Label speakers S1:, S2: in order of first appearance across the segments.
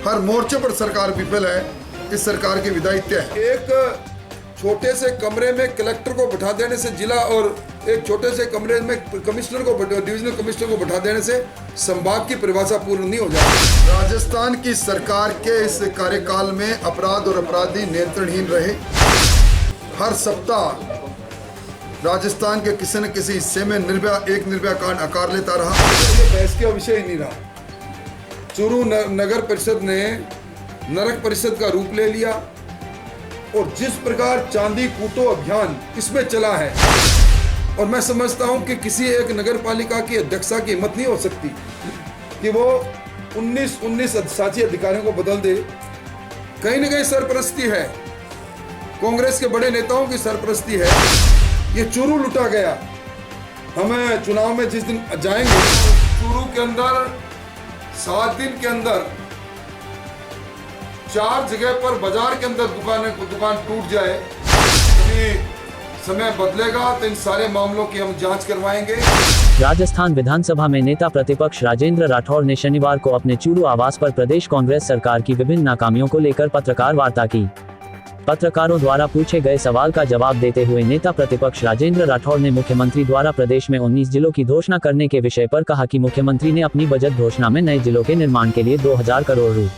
S1: हर मोर्चे पर सरकार विफल है। इस सरकार की विदाई तय है। एक छोटे से कमरे में कलेक्टर को बैठा देने से जिला और एक छोटे से कमरे में कमिश्नर को डिविजनल कमिश्नर को बैठा देने से संभाग की परिभाषा पूर्ण नहीं हो जाती। राजस्थान की सरकार के इस कार्यकाल में अपराध और अपराधी नियंत्रणहीन रहे। हर सप्ताह राजस्थान के किसी न किसी हिस्से में निर्भया कांड आकार लेता रहा। ये बहस का विषय ही नहीं रहा। चूरू नगर परिषद ने नरक परिषद का रूप ले लिया और जिस प्रकार चांदी कूटो अभियान इसमें चला है, और मैं समझता हूं कि किसी एक नगर पालिका की अध्यक्षा की हिम्मत नहीं हो सकती कि वो 19 शासी अधिकारियों को बदल दे। कहीं न कहीं सरपरस्ती है, कांग्रेस के बड़े नेताओं की सरपरस्ती है। ये चूरू लुटा गया। हमें चुनाव में जिस दिन जाएंगे, चूरू के अंदर 7 दिन के अंदर 4 जगह पर बाजार के अंदर दुकान टूट जाए, कभी समय बदलेगा तो इन सारे मामलों की हम जांच करवाएंगे।
S2: राजस्थान विधानसभा में नेता प्रतिपक्ष राजेंद्र राठौड़ ने शनिवार को अपने चूरू आवास पर प्रदेश कांग्रेस सरकार की विभिन्न नाकामियों को लेकर पत्रकार वार्ता की। पत्रकारों द्वारा पूछे गए सवाल का जवाब देते हुए नेता प्रतिपक्ष राजेंद्र राठौड़ ने मुख्यमंत्री द्वारा प्रदेश में 19 जिलों की घोषणा करने के विषय पर कहा कि मुख्यमंत्री ने अपनी बजट घोषणा में नए जिलों के निर्माण के लिए 2000 करोड़ रु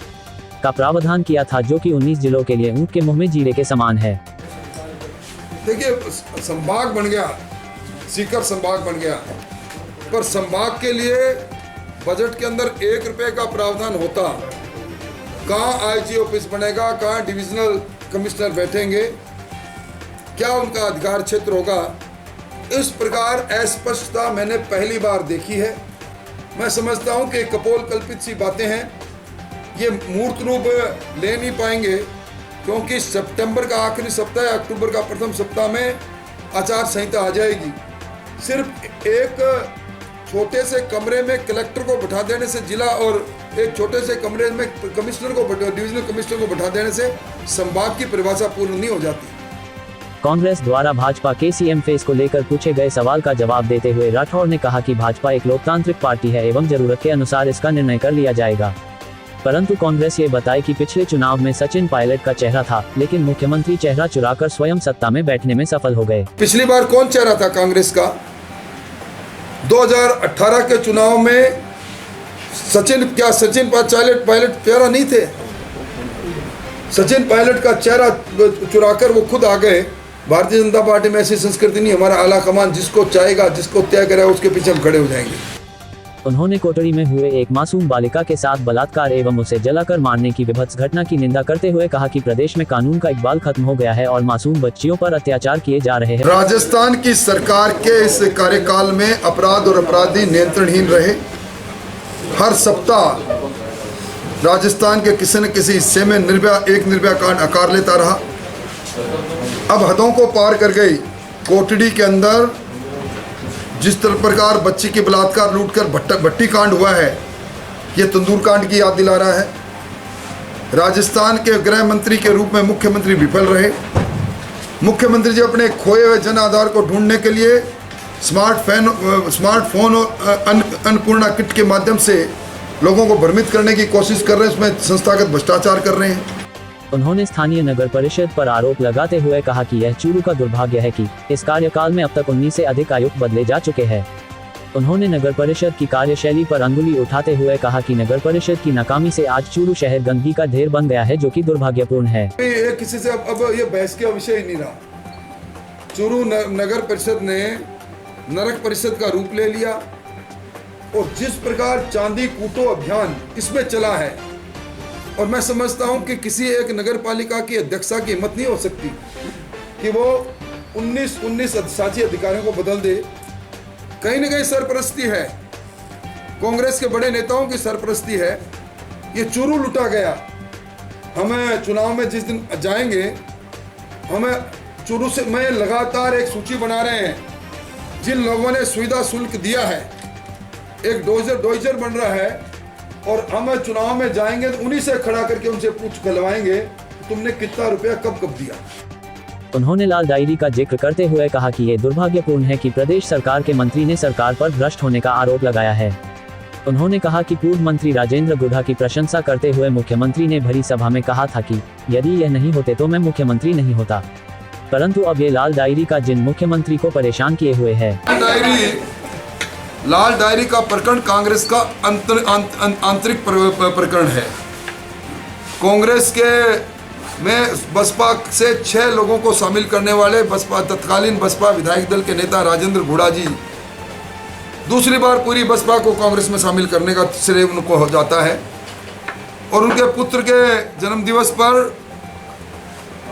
S2: का प्रावधान किया था, जो कि 19 जिलों के लिए ऊंट के मुंह में जीरे के समान है।
S1: देखिए, संभाग बन गया, सीकर संभाग बन गया, पर संभाग के लिए बजट के अंदर 1 रुपए का प्रावधान होता, कहाँ आईजी ऑफिस बनेगा, कहाँ डिविजनल कमिश्नर बैठेंगे, क्या उनका अधिकार क्षेत्र होगा, इस प्रकार अस्पष्टता मैंने पहली बार देखी है। मैं समझता हूं कि कपोल कल्पित सी बातें हैं, ये मूर्त रूप ले नहीं पाएंगे, क्योंकि सितंबर का आखिरी सप्ताह या अक्टूबर का प्रथम सप्ताह में आचार संहिता आ जाएगी। सिर्फ एक छोटे से कमरे में कलेक्टर को बैठा देने से जिला और एक छोटे से कमरे में कमिश्नर को डिविजनल कमिश्नर को बैठा देने से संभाग की परिभाषा पूर्ण नहीं हो जाती।
S2: कांग्रेस द्वारा भाजपा के सीएम फेस को लेकर पूछे गए सवाल का जवाब देते हुए राठौड़ ने कहा कि भाजपा एक लोकतांत्रिक पार्टी है एवं जरूरत के अनुसार इसका निर्णय कर लिया जाएगा। परंतु कांग्रेस ये बताए कि पिछले चुनाव में सचिन पायलट का चेहरा था, लेकिन मुख्यमंत्री चेहरा चुराकर स्वयं सत्ता में बैठने में सफल हो गए।
S1: पिछली बार कौन चेहरा था कांग्रेस का? 2018 के चुनाव में सचिन पायलट चेहरा नहीं थे। सचिन पायलट का चेहरा चुराकर वो खुद आ गए। भारतीय जनता पार्टी में ऐसी संस्कृति नहीं। हमारा आला कमान जिसको चाहेगा, जिसको तय करेगा, उसके पीछे हम खड़े हो जाएंगे।
S2: उन्होंने कोटड़ी में हुए एक मासूम बालिका के साथ बलात्कार एवं उसे जलाकर मारने की विभत्स घटना की निंदा करते हुए कहा कि प्रदेश में कानून का इकबाल खत्म हो गया है और मासूम बच्चियों पर अत्याचार किए जा रहे हैं।
S1: राजस्थान की सरकार के इस कार्यकाल में अपराध और अपराधी नियंत्रणहीन रहे। हर सप्ताह राजस्थान के किसी न किसी हिस्से में निर्भया कांड आकार लेता रहा। अब हदों को पार कर गई। कोटड़ी के अंदर जिस प्रकार बच्ची के बलात्कार लूटकर भट्टी कांड हुआ है, ये तंदूर कांड की याद दिला रहा है। राजस्थान के गृह मंत्री के रूप में मुख्यमंत्री विफल रहे। मुख्यमंत्री जी अपने खोए हुए जन आधार को ढूंढने के लिए स्मार्टफोन और अन्नपूर्णा किट के माध्यम से लोगों को भ्रमित करने की कोशिश कर रहे हैं, उसमें संस्थागत भ्रष्टाचार कर रहे हैं।
S2: उन्होंने स्थानीय नगर परिषद पर आरोप लगाते हुए कहा कि यह चूरू का दुर्भाग्य है कि इस कार्यकाल में अब तक 19 से अधिक आयुक्त बदले जा चुके हैं। उन्होंने नगर परिषद की कार्यशैली पर अंगुली उठाते हुए कहा कि नगर परिषद की नाकामी से आज चूरू शहर गंदगी का ढेर बन गया है, जो कि दुर्भाग्यपूर्ण है।
S1: किसी से अब ये बहस का विषय ही नहीं रहा। चूरू नगर परिषद ने नरक परिषद का रूप ले लिया और जिस प्रकार चांदी कूटो अभियान इसमें चला है, और मैं समझता हूं कि किसी एक नगर पालिका की अध्यक्षा की हिम्मत नहीं हो सकती कि वो 19 शासी अधिकारियों को बदल दे। कहीं न कहीं सरपरस्ती है, कांग्रेस के बड़े नेताओं की सरपरस्ती है। ये चूरू लुटा गया। हमें चुनाव में जिस दिन जाएंगे, हमें चूरू से मैं लगातार एक सूची बना रहे हैं जिन लोगों ने सुविधा शुल्क दिया है। एक डोइजर बन रहा है और हम चुनाव में जाएंगे तो उन्हीं से खड़ा करके उनसे पूछ खलवाएंगे तुमने कितना रुपया कब दिया।
S2: उन्होंने लाल डायरी का जिक्र करते हुए कहा कि ये दुर्भाग्यपूर्ण है कि प्रदेश सरकार के मंत्री ने सरकार पर भ्रष्ट होने का आरोप लगाया है। उन्होंने कहा कि पूर्व मंत्री राजेंद्र गुढ़ा की प्रशंसा करते हुए मुख्यमंत्री ने भरी सभा में कहा था कि यदि यह नहीं होते तो मैं मुख्यमंत्री नहीं होता, परंतु अब ये लाल डायरी का जिन मुख्यमंत्री को परेशान किए हुए है।
S1: लाल डायरी का प्रकरण कांग्रेस का आंतरिक प्रकरण है। कांग्रेस के में बसपा से 6 लोगों को शामिल करने वाले तत्कालीन बसपा विधायक दल के नेता राजेंद्र गुढ़ा जी दूसरी बार पूरी बसपा को कांग्रेस में शामिल करने का श्रेय उनको हो जाता है, और उनके पुत्र के जन्मदिवस पर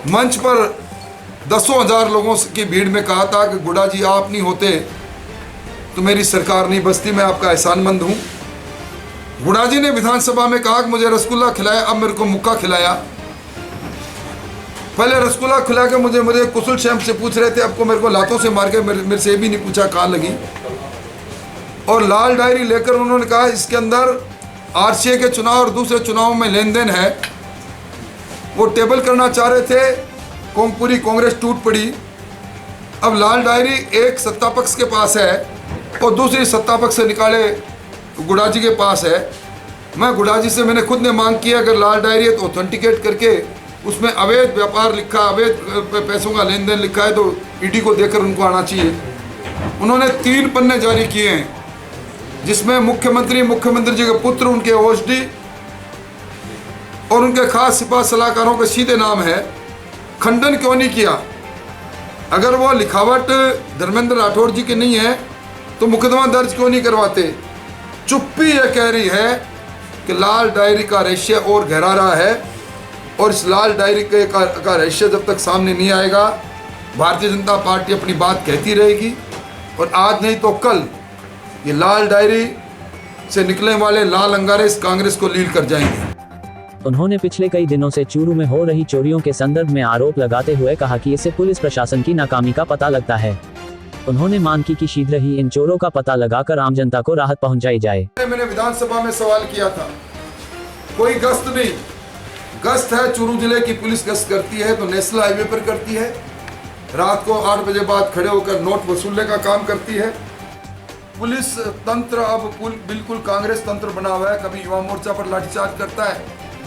S1: मंच पर दसों हजार लोगों की भीड़ में कहा था कि गुढ़ा जी आप नहीं होते तो मेरी सरकार नहीं बसती, मैं आपका एहसानमंद हूँ। गुढ़ा जी ने विधानसभा में कहा कि मुझे रसगुल्ला खिलाया, अब मेरे को मुक्का खिलाया। पहले रसगुल्ला खिला के मुझे कुशल क्षेम से पूछ रहे थे, आपको मेरे को लातों से मार के मेरे से भी नहीं पूछा कहाँ लगी। और लाल डायरी लेकर उन्होंने कहा इसके अंदर आरसीए के चुनाव और दूसरे चुनावों में लेन देन है, वो टेबल करना चाह रहे थे। पूरी कांग्रेस टूट पड़ी। अब लाल डायरी एक सत्ता पक्ष के पास है और दूसरी सत्ता पक्ष से निकाले गुढ़ा जी के पास है। मैं गुढ़ा जी से मैंने खुद ने मांग की, अगर लाल डायरी है तो ऑथेंटिकेट करके उसमें अवैध व्यापार लिखा, अवैध पैसों का लेन देन लिखा है तो ईडी को देकर उनको आना चाहिए। उन्होंने 3 पन्ने जारी किए हैं जिसमें मुख्यमंत्री जी के पुत्र, उनके ओएसडी और उनके खास सिपा सलाहकारों के सीधे नाम है। खंडन क्यों नहीं किया? अगर वो लिखावट धर्मेंद्र राठौड़ जी की नहीं है तो मुकदमा दर्ज क्यों नहीं करवाते? चुप्पी यह कह रही है कि लाल डायरी का रहस्य और गहरा रहा है, और इस लाल डायरी का रहस्य जब तक सामने नहीं आएगा भारतीय जनता पार्टी अपनी बात कहती रहेगी, और आज नहीं तो कल ये लाल डायरी से निकलने वाले लाल अंगारे इस कांग्रेस को लील कर जाएंगे।
S2: उन्होंने पिछले कई दिनों से चूरू में हो रही चोरियों के संदर्भ में आरोप लगाते हुए कहा कि इससे पुलिस प्रशासन की नाकामी का पता लगता है। उन्होंने मांग की कि शीघ्र ही इन चोरों का पता लगाकर आम जनता को राहत पहुंचाई जाए।
S1: मैंने विधानसभा में सवाल किया था, कोई गश्त नहीं, गश्त है चूरू जिले की पुलिस गश्त करती है तो नेशनल हाईवे पर करती है, रात को 8 बजे बाद खड़े होकर नोट वसूलने का काम करती है। पुलिस तंत्र अब बिल्कुल कांग्रेस तंत्र बना हुआ है, कभी युवा मोर्चा पर लाठीचार्ज करता है,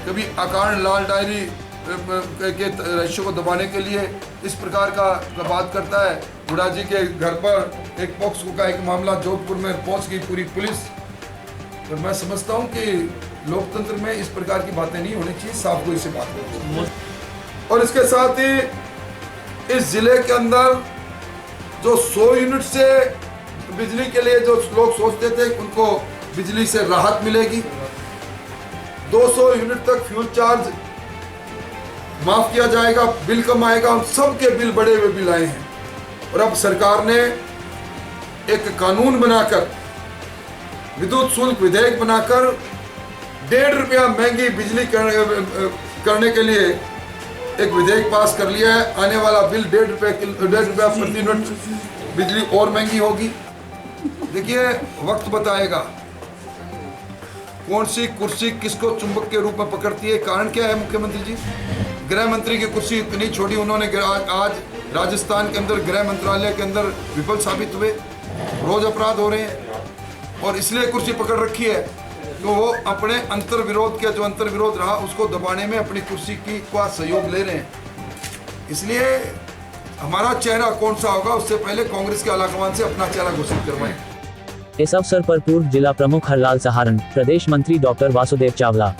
S1: कभी अकारण लाल डायरी के रहस्य को दबाने के लिए इस प्रकार का बात करता है। गुढ़ा जी के घर पर एक पॉक्सो का एक मामला जोधपुर में पहुंच गई पूरी पुलिस। तो मैं समझता हूं कि लोकतंत्र में इस प्रकार की बातें नहीं होनी चाहिए, साफ गोई से बात होनी। और इसके साथ ही इस जिले के अंदर जो 100 यूनिट से बिजली के लिए जो लोग सोचते थे उनको बिजली से राहत मिलेगी, 200 यूनिट तक फ्यूल चार्ज माफ किया जाएगा, बिल कम आएगा। उन सबके बिल बड़े हुए बिल आए हैं, और अब सरकार ने एक कानून बनाकर, विद्युत शुल्क विधेयक बनाकर 1.5 रुपया महंगी बिजली करने के लिए एक विधेयक पास कर लिया है। आने वाला बिल 1.5 रुपया प्रति यूनिट बिजली और महंगी होगी। देखिए वक्त बताएगा कौन सी कुर्सी किसको चुंबक के रूप में पकड़ती है। कारण क्या है? मुख्यमंत्री जी गृह मंत्री की कुर्सी इतनी छोटी, उन्होंने आज राजस्थान के अंदर गृह मंत्रालय के अंदर विफल साबित हुए, रोज अपराध हो रहे हैं, और इसलिए कुर्सी पकड़ रखी है तो वो अपने अंतर विरोध के जो अंतर विरोध रहा उसको दबाने में अपनी कुर्सी का सहयोग ले रहे हैं। इसलिए हमारा चेहरा कौन सा होगा उससे पहले कांग्रेस के आलाकमान से अपना चेहरा घोषित करवाएं।
S2: इस अवसर पर पूर्व जिला प्रमुख हरलाल सहारण, प्रदेश मंत्री डॉक्टर वासुदेव चावला,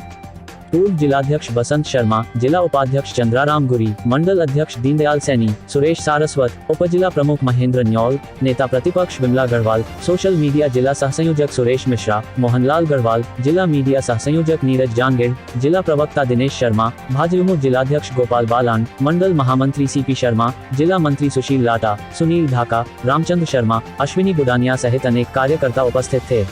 S2: पूर्व जिलाध्यक्ष बसंत शर्मा, जिला उपाध्यक्ष चंद्राराम गुरी, मंडल अध्यक्ष दीनदयाल सैनी, सुरेश सारस्वत, उपजिला प्रमुख महेंद्र न्यौल, नेता प्रतिपक्ष विमला गढ़वाल, सोशल मीडिया जिला सहसंयोजक सुरेश मिश्रा, मोहनलाल गढ़वाल, जिला मीडिया सहसंयोजक नीरज जांगेड़, जिला प्रवक्ता दिनेश शर्मा, भाजयुमो जिलाध्यक्ष गोपाल बालान, मंडल महामंत्री सीपी शर्मा, जिला मंत्री सुशील लाटा, सुनील ढाका, रामचंद्र शर्मा, अश्विनी गुडानिया सहित अनेक कार्यकर्ता उपस्थित थे।